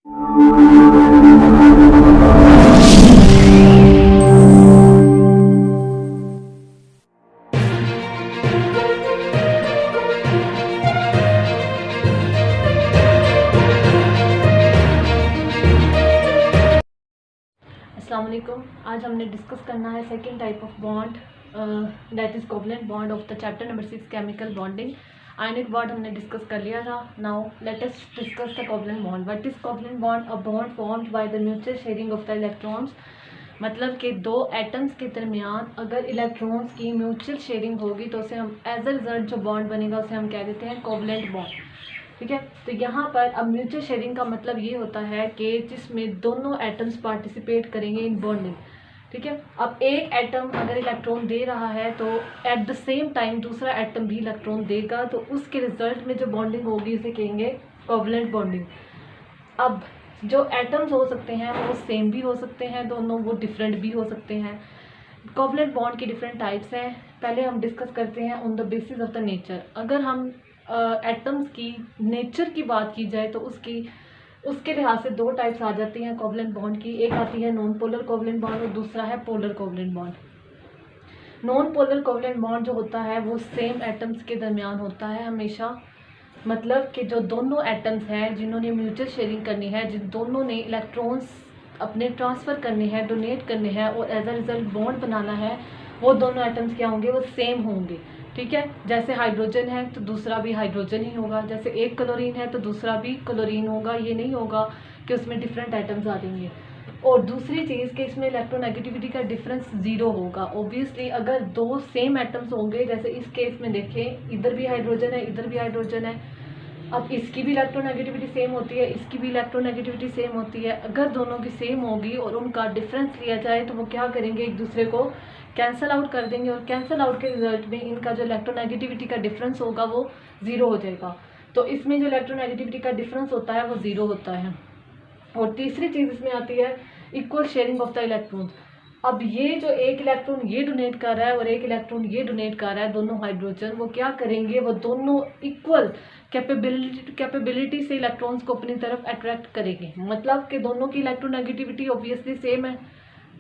अस्सलाम वालेकुम। आज हमने डिस्कस करना है second type of bond, that is covalent bond of the chapter number 6 chemical bonding. Ionic bond हमने डिस्कस कर लिया था। Now let us discuss the covalent bond. What is covalent bond? A bond formed by the mutual sharing of the electrons. मतलब कि दो atoms के दरमियान अगर इलेक्ट्रॉन्स की म्यूचुअल शेयरिंग होगी तो उसे हम एज अ रिजल्ट जो बॉन्ड बनेगा उसे हम क्या देते हैं? Covalent bond. ठीक है। तो यहाँ पर अब म्यूचुअल शेयरिंग का मतलब ये होता है कि जिसमें दोनों एटम्स पार्टिसिपेट करेंगे इन बॉन्डिंग। ठीक है। अब एक एटम अगर इलेक्ट्रॉन दे रहा है तो एट द सेम टाइम दूसरा एटम भी इलेक्ट्रॉन देगा, तो उसके रिजल्ट में जो बॉन्डिंग होगी उसे कहेंगे कोवलेंट बॉन्डिंग। अब जो एटम्स हो सकते हैं वो सेम भी हो सकते हैं दोनों, वो डिफरेंट भी हो सकते हैं। कोवलेंट बॉन्ड की डिफरेंट टाइप्स हैं। पहले हम डिस्कस करते हैं on the basis of the nature. अगर हम एटम्स की नेचर की बात की जाए तो उसके लिहाज से दो टाइप्स आ जाती हैं कोवलेंट बॉन्ड की। एक आती है नॉन पोलर कोवलेंट बॉन्ड और दूसरा है polar covalent bond. Non polar covalent bond जो होता है वो सेम एटम्स के दरमियान होता है हमेशा। मतलब कि जो दोनों एटम्स हैं जिन्होंने म्यूचुअल शेयरिंग करनी है, जिन दोनों ने इलेक्ट्रॉन्स अपने ट्रांसफ़र करने हैं, डोनेट करने हैं और एज अ रिजल्ट बॉन्ड बनाना है, वो दोनों एटम्स क्या होंगे? वो सेम होंगे। ठीक है। जैसे हाइड्रोजन है तो दूसरा भी हाइड्रोजन ही होगा, जैसे एक क्लोरीन है तो दूसरा भी क्लोरीन होगा। ये नहीं होगा कि उसमें डिफरेंट एटम्स आ जाएंगे। और दूसरी चीज़ कि इसमें इलेक्ट्रोनेगेटिविटी का डिफरेंस ज़ीरो होगा। ऑब्वियसली अगर दो सेम एटम्स होंगे, जैसे इस केस में देखें इधर भी हाइड्रोजन है इधर भी हाइड्रोजन है, अब इसकी भी इलेक्ट्रोनेगेटिविटी सेम होती है, इसकी भी इलेक्ट्रोनेगेटिविटी सेम होती है। अगर दोनों की सेम होगी और उनका डिफरेंस लिया जाए तो वो क्या करेंगे? एक दूसरे को कैंसिल आउट कर देंगे और कैंसिल आउट के रिजल्ट में इनका जो इलेक्ट्रोनेगेटिविटी का डिफरेंस होगा वो ज़ीरो हो जाएगा। तो इसमें जो इलेक्ट्रोनेगेटिविटी का डिफरेंस होता है वो ज़ीरो होता है। और तीसरी चीज़ इसमें आती है equal sharing of the electron. अब ये जो एक इलेक्ट्रॉन ये डोनेट कर रहा है और एक इलेक्ट्रॉन ये डोनेट कर रहा है, दोनों हाइड्रोजन, वो क्या करेंगे? वो दोनों इक्वल कैपेबिलिटी से इलेक्ट्रॉन्स को अपनी तरफ अट्रैक्ट करेंगे। मतलब कि दोनों की इलेक्ट्रोनेगेटिविटी ऑब्वियसली सेम है,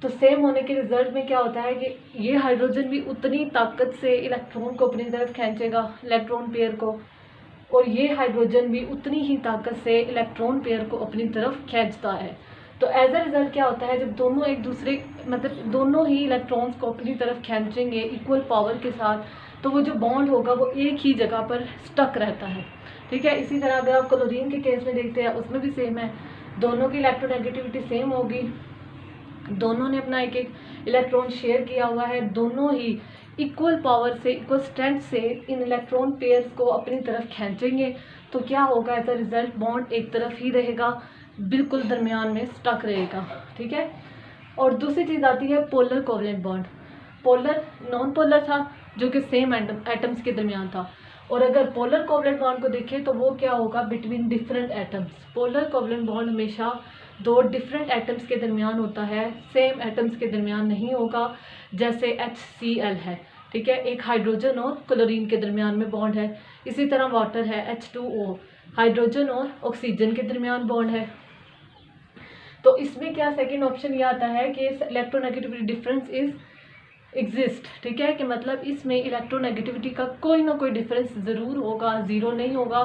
तो सेम होने के रिजल्ट में क्या होता है कि ये हाइड्रोजन भी उतनी ताकत से इलेक्ट्रॉन को अपनी तरफ खींचेगा, इलेक्ट्रॉन पेयर को, और ये हाइड्रोजन भी उतनी ही ताकत से इलेक्ट्रॉन पेयर को अपनी तरफ खींचता है। तो एज अ रिजल्ट क्या होता है? जब दोनों एक दूसरे मतलब दोनों ही इलेक्ट्रॉन्स को अपनी तरफ खींचेंगे इक्वल पावर के साथ, तो वो जो बॉन्ड होगा वो एक ही जगह पर स्टक रहता है। ठीक है। इसी तरह अगर आप क्लोरीन के केस में देखते हैं उसमें भी सेम है, दोनों की इलेक्ट्रोनेगेटिविटी सेम होगी, दोनों ने अपना एक एक इलेक्ट्रॉन शेयर किया हुआ है, दोनों ही इक्वल पावर से इक्वल स्ट्रेंथ से इन इलेक्ट्रॉन पेयर्स को अपनी तरफ खींचेंगे। तो क्या होगा? एज अ रिजल्ट बॉन्ड एक तरफ ही रहेगा, बिल्कुल दरमियान में स्टक रहेगा। ठीक है। और दूसरी चीज़ आती है polar covalent bond. Polar non polar था जो कि सेम एटम्स के दरमियान था, और अगर पोलर कोवलेंट बॉन्ड को देखें तो वो क्या होगा? Between different atoms. Polar covalent bond हमेशा दो डिफरेंट एटम्स के दरमियान होता है, सेम एटम्स के दरमियान नहीं होगा। जैसे HCl है, ठीक है, एक हाइड्रोजन और क्लोरीन के दरमियान में बॉन्ड है। इसी तरह वाटर है H2O, हाइड्रोजन और ऑक्सीजन के दरमियान बॉन्ड है। तो इसमें क्या सेकंड ऑप्शन ये आता है कि इलेक्ट्रोनेगेटिविटी डिफरेंस इज एग्जिस्ट। ठीक है, कि मतलब इसमें इलेक्ट्रोनेगेटिविटी का कोई ना कोई डिफरेंस ज़रूर होगा, ज़ीरो नहीं होगा।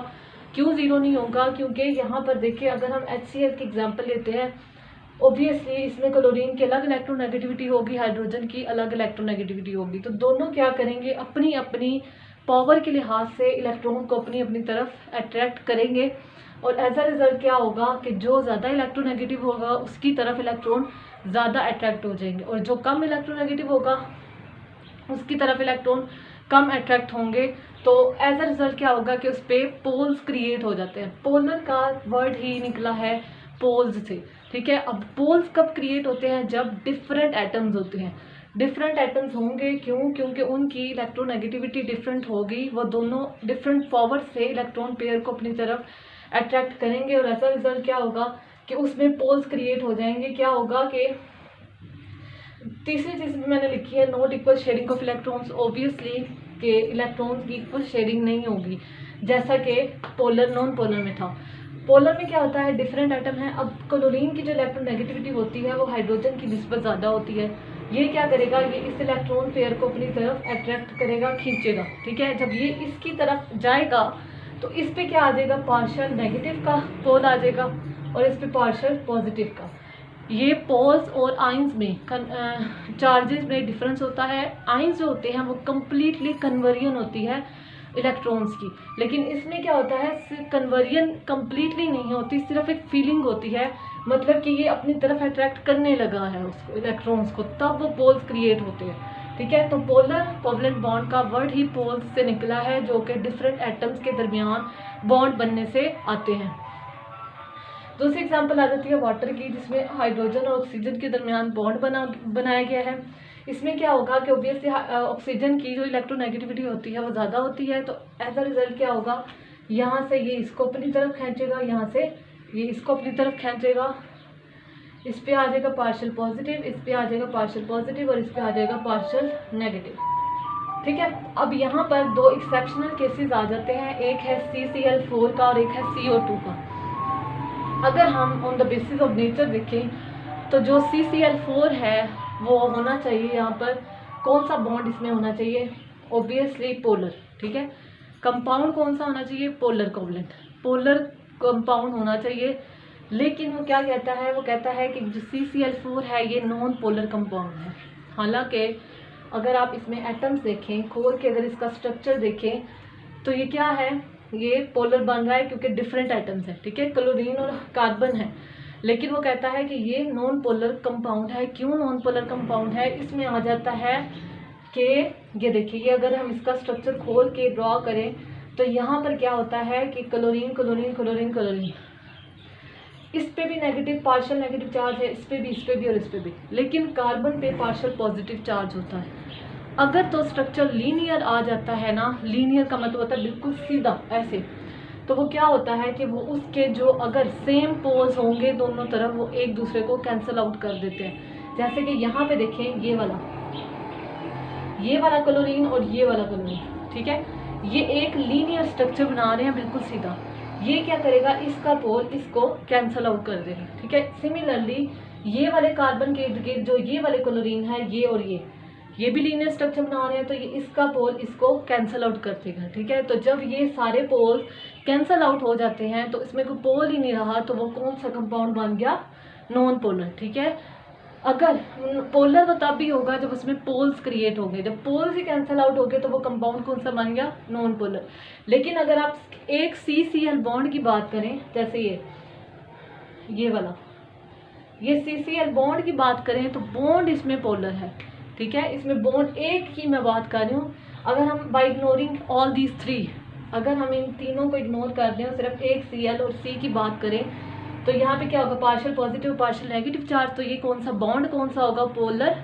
क्यों ज़ीरो नहीं होगा? क्योंकि यहाँ पर देखिए अगर हम HCl की एग्जांपल लेते हैं, ऑब्वियसली इसमें क्लोरीन की अलग इलेक्ट्रोनेगेटिविटी होगी, हाइड्रोजन की अलग इलेक्ट्रोनेगेटिविटी होगी। तो दोनों क्या करेंगे? अपनी अपनी पावर के लिहाज से इलेक्ट्रॉन को अपनी अपनी तरफ अट्रैक्ट करेंगे, और एज अ रिजल्ट क्या होगा कि जो ज़्यादा इलेक्ट्रोनेगेटिव होगा उसकी तरफ इलेक्ट्रॉन ज़्यादा अट्रैक्ट हो जाएंगे, और जो कम इलेक्ट्रोनेगेटिव होगा उसकी तरफ इलेक्ट्रॉन कम अट्रैक्ट होंगे। तो एज अ रिजल्ट क्या होगा कि उस पर पोल्स क्रिएट हो जाते हैं। पोलर का वर्ड ही निकला है पोल्स से। ठीक है। अब पोल्स कब क्रिएट होते हैं? जब डिफरेंट एटम्स होते हैं। डिफरेंट एटम्स होंगे क्यों? क्योंकि उनकी इलेक्ट्रोनेगेटिविटी डिफरेंट होगी, वो दोनों डिफरेंट पावर से इलेक्ट्रॉन पेयर को अपनी तरफ अट्रैक्ट करेंगे, और ऐसा रिजल्ट क्या होगा कि उसमें पोल्स क्रिएट हो जाएंगे। क्या होगा कि तीसरी चीज़ भी मैंने लिखी है, not equal sharing of electrons. Obviously कि इलेक्ट्रॉन्स की इक्वल शेयरिंग नहीं होगी जैसा कि पोलर नॉन पोलर में था। पोलर में क्या होता है, डिफरेंट एटम है। अब क्लोरीन की जो इलेक्ट्रोनेगेटिविटी होती है वो हाइड्रोजन की निस्बत ज़्यादा होती है। ये क्या करेगा, ये इस इलेक्ट्रॉन पेयर को अपनी तरफ अट्रैक्ट करेगा, खींचेगा, ठीक है। जब ये इसकी तरफ जाएगा तो इस पे क्या आ जाएगा, पार्शियल नेगेटिव का पोल आ जाएगा और इस पे पार्शियल पॉजिटिव का। ये पोल्स और आइंस में चार्जेस में डिफरेंस होता है। आइंस जो होते हैं वो कम्प्लीटली कन्वर्जन होती है इलेक्ट्रॉन्स की, लेकिन इसमें क्या होता है, सिर्फ कन्वर्जन कम्प्लीटली नहीं होती, सिर्फ एक फीलिंग होती है, मतलब कि ये अपनी तरफ अट्रैक्ट करने लगा है उसको, इलेक्ट्रॉन्स को, तब वो पोल्स क्रिएट होते हैं, ठीक है। तो पोलर कोवलेंट बॉन्ड का वर्ड ही पोल्स से निकला है, जो कि डिफरेंट एटम्स के दरमियान बॉन्ड बनने से आते हैं। दूसरी एग्जांपल आ जाती है वाटर की, जिसमें हाइड्रोजन और ऑक्सीजन के दरमियान बॉन्ड बनाया गया है। इसमें क्या होगा कि ऑब्वियसली ऑक्सीजन की जो इलेक्ट्रोनेगेटिविटी होती है वो ज़्यादा होती है, तो एज अ रिजल्ट क्या होगा, यहाँ से ये इसको अपनी तरफ खींचेगा, यहाँ से ये इसको अपनी तरफ खींचेगा, इस पे आ जाएगा पार्शियल पॉजिटिव, इस पे आ जाएगा पार्शियल पॉजिटिव और इस पे आ जाएगा पार्शियल नेगेटिव, ठीक है। अब यहाँ पर दो एक्सेप्शनल केसेस आ जाते हैं, एक है CCl4 का और एक है CO2 का। अगर हम on the basis of nature देखें तो जो CCl4 है वो होना चाहिए, यहाँ पर कौन सा बॉन्ड इसमें होना चाहिए, ऑब्वियसली पोलर, ठीक है। कंपाउंड कौन सा होना चाहिए, पोलर कोवलेंट, पोलर कंपाउंड होना चाहिए। लेकिन वो क्या कहता है, वो कहता है कि जो CCl4 है ये नॉन पोलर कंपाउंड है। हालांकि अगर आप इसमें एटम्स देखें, खोल के अगर इसका स्ट्रक्चर देखें तो ये क्या है, ये पोलर बन रहा है क्योंकि डिफरेंट एटम्स हैं, ठीक है, क्लोरीन और कार्बन है। लेकिन वो कहता है कि ये नॉन पोलर कंपाउंड है। क्यों नॉन पोलर कंपाउंड है, इसमें आ जाता है कि ये देखिए, ये अगर हम इसका स्ट्रक्चर खोल के ड्रॉ करें तो यहाँ पर क्या होता है कि क्लोरीन क्लोरीन क्लोरीन क्लोरीन, इस पे भी नेगेटिव पार्शियल नेगेटिव चार्ज है, इस पे भी और इस पे भी, लेकिन कार्बन पे पार्शियल पॉजिटिव चार्ज होता है। अगर तो स्ट्रक्चर लीनियर आ जाता है ना, लीनियर का मतलब होता है बिल्कुल सीधा ऐसे, तो वो क्या होता है कि वो उसके जो अगर सेम पोल्स होंगे दोनों तरफ, वो एक दूसरे को कैंसिल आउट कर देते हैं। जैसे कि यहाँ पे देखें, ये वाला क्लोरीन और ये वाला क्लोरीन, ठीक है, ये एक लीनियर स्ट्रक्चर बना रहे हैं बिल्कुल सीधा। ये क्या करेगा, इसका पोल इसको कैंसिल आउट कर देगा, ठीक है। सिमिलरली ये वाले कार्बन के इर्द गिर्द जो ये वाले क्लोरीन है, ये और ये भी लीनियर स्ट्रक्चर बना रहे हैं, तो ये इसका पोल इसको कैंसिल आउट कर देगा, ठीक है। तो जब ये सारे पोल कैंसिल आउट हो जाते हैं तो इसमें कोई पोल ही नहीं रहा, तो वो कौन सा कंपाउंड बन गया, नॉन पोलर, ठीक है। अगर पोलर तो तब भी होगा जब उसमें पोल्स क्रिएट हो गए, जब पोल्स ही कैंसिल आउट हो गए तो वो कंपाउंड कौन सा बन गया, नॉन पोलर। लेकिन अगर आप एक CCl बॉन्ड की बात करें, जैसे ये वाला, ये CCl बॉन्ड की बात करें तो बॉन्ड इसमें पोलर है, ठीक है। इसमें बॉन्ड एक की मैं बात कर रही हूँ। अगर हम by ignoring all these three, अगर हम इन तीनों को इग्नोर कर दें और सिर्फ एक Cl और C की बात करें तो यहाँ पे क्या होगा, partial positive partial negative charge, तो ये कौन सा बॉन्ड कौन सा होगा, पोलर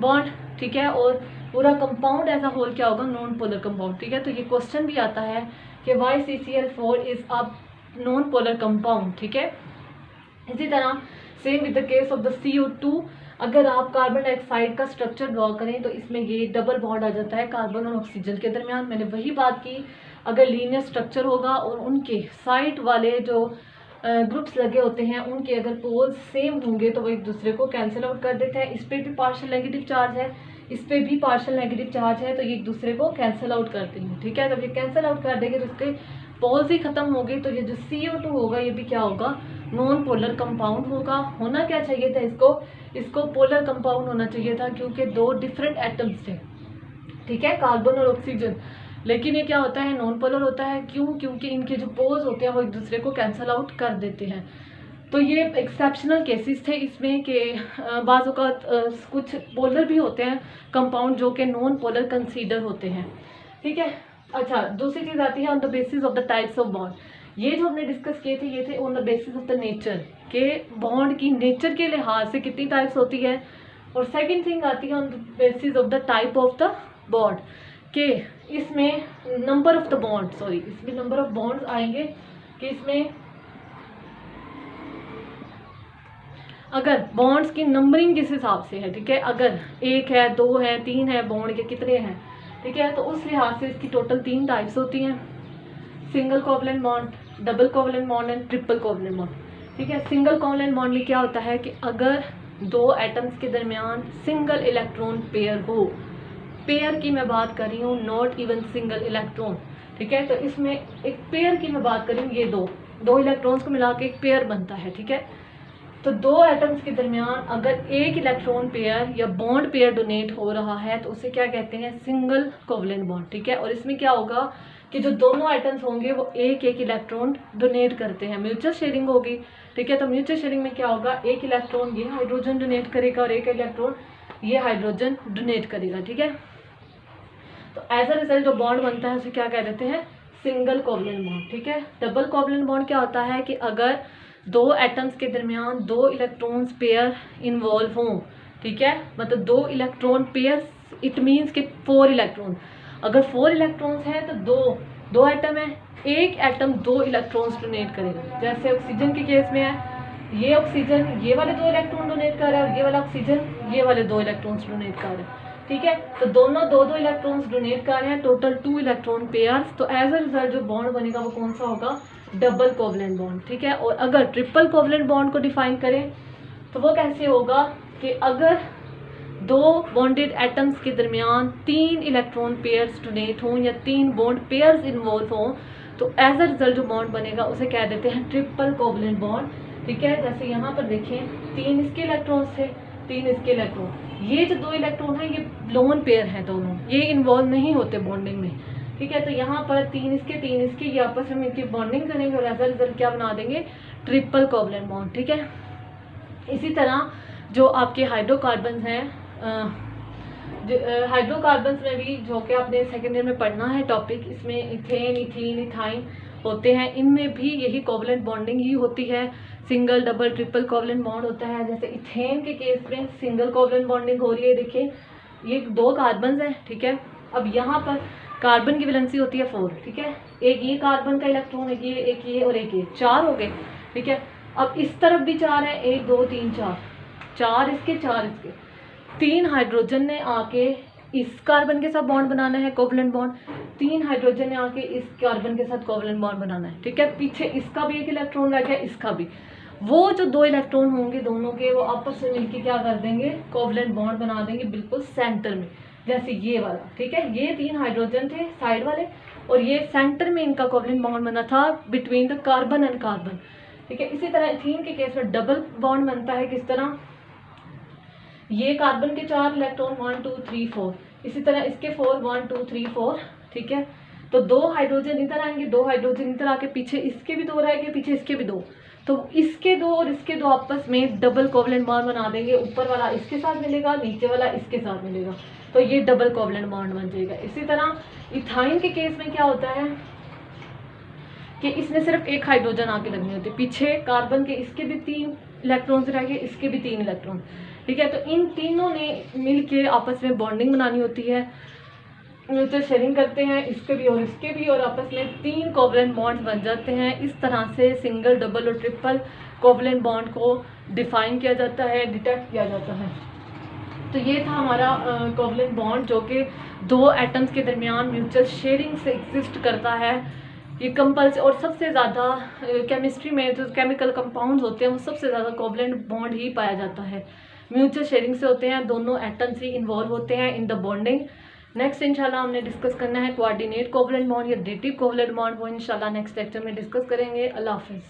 बॉन्ड, ठीक है। और पूरा कंपाउंड एज अ होल क्या होगा, नॉन पोलर कंपाउंड, ठीक है। तो ये क्वेश्चन भी आता है कि why CCl4 is a non polar compound, ठीक है। इसी तरह same with the case of the CO2, अगर आप कार्बन डाइऑक्साइड का स्ट्रक्चर ड्रॉ करें तो इसमें ये डबल बॉन्ड आ जाता है कार्बन और ऑक्सीजन के दरमियान। मैंने वही बात की, अगर लीनियर स्ट्रक्चर होगा और उनके साइड वाले जो ग्रुप्स लगे होते हैं उनके अगर पोल्स सेम होंगे तो वो एक दूसरे को कैंसिल आउट कर देते हैं। इस पर भी पार्शियल नेगेटिव चार्ज है, इस पर भी पार्शियल नेगेटिव चार्ज है, तो ये एक दूसरे को कैंसिल आउट करते हैं, ठीक है। जब ये कैंसिल आउट कर देंगे तो इसके पोल्स ही खत्म हो गए, तो ये जो CO2 होगा ये भी क्या होगा, नॉन पोलर कंपाउंड होगा। होना क्या चाहिए था, इसको पोलर कंपाउंड होना चाहिए था, क्योंकि दो डिफरेंट एटम्स थे, ठीक है, कार्बन और ऑक्सीजन। लेकिन ये क्या होता है, नॉन पोलर होता है। क्यों, क्योंकि इनके जो पोल्स होते हैं वो एक दूसरे को कैंसिल आउट कर देते हैं। तो ये एक्सेप्शनल केसेस थे इसमें कि बाज़ औक़ात कुछ पोलर भी होते हैं कंपाउंड जो कि नॉन पोलर कंसीडर होते हैं, ठीक है। अच्छा, दूसरी चीज़ आती है on the basis of the types of bond. ये जो हमने डिस्कस किए थे ये थे on the basis of the nature, के बॉन्ड की नेचर के लिहाज से कितनी टाइप्स होती है। और सेकंड थिंग आती है on the basis of the type of the bond, के इसमें नंबर ऑफ द बॉन्ड, इसमें नंबर ऑफ बॉन्ड्स आएंगे कि इसमें अगर बॉन्ड्स की नंबरिंग किस हिसाब से है, ठीक है, अगर 1 है 2 है 3 है, बॉन्ड के कितने हैं, ठीक है, तो उस लिहाज से इसकी टोटल 3 टाइप्स होती हैं। Single covalent bond, double covalent bond and triple covalent bond. ठीक है, सिंगल कोवलेंट बॉन्ड में क्या होता है कि अगर दो एटम्स के दरमियान सिंगल इलेक्ट्रॉन पेयर हो, पेयर की मैं बात कर रही हूँ, नॉट इवन सिंगल इलेक्ट्रॉन। ठीक है, तो इसमें एक पेयर की मैं बात कर रही हूँ, ये दो इलेक्ट्रॉन्स को मिला के एक पेयर बनता है। ठीक है, तो दो एटम्स के दरमियान अगर एक इलेक्ट्रॉन पेयर या बॉन्ड पेयर डोनेट हो रहा है तो उसे क्या कहते हैं, सिंगल कोवलेंट बॉन्ड। ठीक है, और इसमें क्या होगा कि जो दोनों एटम्स होंगे वो एक एक इलेक्ट्रॉन डोनेट करते हैं, म्यूचुअल शेयरिंग होगी। ठीक है, तो म्यूचुअल शेयरिंग में क्या होगा, एक इलेक्ट्रॉन ये हाइड्रोजन डोनेट करेगा और एक इलेक्ट्रॉन ये हाइड्रोजन डोनेट करेगा। ठीक है, तो एज अ रिजल्ट जो बॉन्ड बनता है उसे क्या कह देते हैं, सिंगल कोवलेंट बॉन्ड। ठीक है, डबल कोवलेंट बॉन्ड क्या होता है कि अगर दो एटम्स के दरमियान दो इलेक्ट्रॉन्स पेयर इन्वॉल्व हों। ठीक है, मतलब दो इलेक्ट्रॉन पेयर, इट मीन्स कि 4 इलेक्ट्रॉन। अगर 4 इलेक्ट्रॉन्स हैं तो दो एटम है, एक एटम 2 इलेक्ट्रॉन्स डोनेट करेगा। जैसे ऑक्सीजन के केस में है, ये ऑक्सीजन ये वाले 2 इलेक्ट्रॉन डोनेट कर रहा है और ये वाला ऑक्सीजन ये वाले 2 इलेक्ट्रॉन्स डोनेट कर रहे हैं। ठीक है, तो दोनों दो इलेक्ट्रॉन्स डोनेट कर रहे हैं, टोटल 2 इलेक्ट्रॉन पेयर्स। तो एज अ रिजल्ट जो बॉन्ड बनेगा वो कौन सा होगा, डबल कोवलेंट बॉन्ड। ठीक है, और अगर ट्रिपल कोवलेंट बॉन्ड को डिफाइन करें तो वो कैसे होगा कि अगर दो बॉन्डेड एटम्स के दरमियान 3 इलेक्ट्रॉन पेयर्स डोनेट हों या 3 बॉन्ड पेयर्स इन्वॉल्व हों तो एज अ रिजल्ट जो बॉन्ड बनेगा उसे कह देते हैं ट्रिपल कोवलेंट बॉन्ड। ठीक है, जैसे यहाँ पर देखें 3 इसके इलेक्ट्रॉन्स थे, 3 इसके इलेक्ट्रॉन, ये जो 2 इलेक्ट्रॉन है ये लोन पेयर हैं, दोनों ये इन्वॉल्व नहीं होते बॉन्डिंग में। ठीक है, तो यहाँ पर 3 इसके ये आपस में इनकी बॉन्डिंग करेंगे और एज अ रिजल्ट क्या बना देंगे, ट्रिपल कोवलेंट बॉन्ड। ठीक है, इसी तरह जो आपके हाइड्रोकार्बन्स हैं, हाइड्रोकार्बन्स में भी जो कि आपने सेकेंड ईयर में पढ़ना है टॉपिक, इसमें इथेन, इथीन, इथाइन होते हैं, इनमें भी यही कोवलेंट बॉन्डिंग ही होती है, single double triple covalent bond होता है। जैसे इथेन के केस में सिंगल कोवलेंट बॉन्डिंग हो रही है, देखिए ये 2 कार्बन हैं। ठीक है, अब यहाँ पर कार्बन की वैलेंसी होती है 4। ठीक है, एक ये कार्बन का इलेक्ट्रॉन, एक ये और एक ये, 4 हो गए। ठीक है, अब इस तरफ भी 4 है, 1 2 3 4 इसके 4 इसके, 3 हाइड्रोजन ने आके इस कार्बन के साथ बॉन्ड बनाना है कोवलेंट बॉन्ड, 3 हाइड्रोजन ने आके इस कार्बन के साथ कोवलेंट बॉन्ड बनाना है। ठीक है, पीछे इसका भी एक इलेक्ट्रॉन रह गया, इसका भी, वो जो 2 इलेक्ट्रॉन होंगे दोनों के वो आपस में मिलकर क्या कर देंगे, कोवलेंट बॉन्ड बना देंगे बिल्कुल सेंटर में, जैसे ये वाला। ठीक है, ये 3 हाइड्रोजन थे साइड वाले और ये सेंटर में इनका कोवलेंट बॉन्ड बना था between the carbon and carbon. ठीक है, इसी तरह इथीन के केस में डबल बॉन्ड बनता है, किस तरह, ये कार्बन के 4 इलेक्ट्रॉन 1 2 3 4, इसी तरह इसके 4 1 2 3 4। ठीक है, तो 2 हाइड्रोजन इधर आएंगे, 2 हाइड्रोजन इधर आके पीछे इसके भी 2 रहेंगे, पीछे इसके भी 2, तो इसके 2 और इसके 2 आपस में डबल कोवलेंट बॉन्ड बना देंगे, ऊपर वाला इसके साथ मिलेगा, नीचे वाला इसके साथ मिलेगा, तो ये डबल कोवलेंट बॉन्ड बन जाएगा। इसी तरह इथाइन के केस में क्या होता है कि इसमें सिर्फ एक हाइड्रोजन आके लगनी होती है, पीछे कार्बन के इसके भी 3 इलेक्ट्रॉन्स रह गए, इसके भी 3 इलेक्ट्रॉन। ठीक है, तो इन तीनों ने मिलके आपस में बॉन्डिंग बनानी होती है, म्यूचुअल शेयरिंग करते हैं, इसके भी और इसके भी, और आपस में 3 कोवलेंट बॉन्ड्स बन जाते हैं। इस तरह से सिंगल डबल और ट्रिपल कोवलेंट बॉन्ड को डिफाइन किया जाता है, डिटेक्ट किया जाता है। तो ये था हमारा कोवलेंट बॉन्ड जो कि 2 एटम्स के दरमियान म्यूचुअल शेयरिंग से एग्जिस्ट करता है। ये कंपल्स और सबसे ज़्यादा केमिस्ट्री में जो केमिकल कंपाउंड्स होते हैं वो सबसे ज़्यादा कोवलेंट बॉन्ड ही पाया जाता है, म्यूचुअल शेयरिंग से होते हैं, दोनों एटम्स ही इन्वॉल्व होते हैं इन द बॉन्डिंग। नेक्स्ट इंशाल्लाह हमने डिस्कस करना है कोऑर्डिनेट कोवलेंट बॉन्ड या डेटिव कोवलेंट बॉन्ड, वो इंशाल्लाह नेक्स्ट लेक्चर में डिस्कस करेंगे। अल्लाह हाफिज़।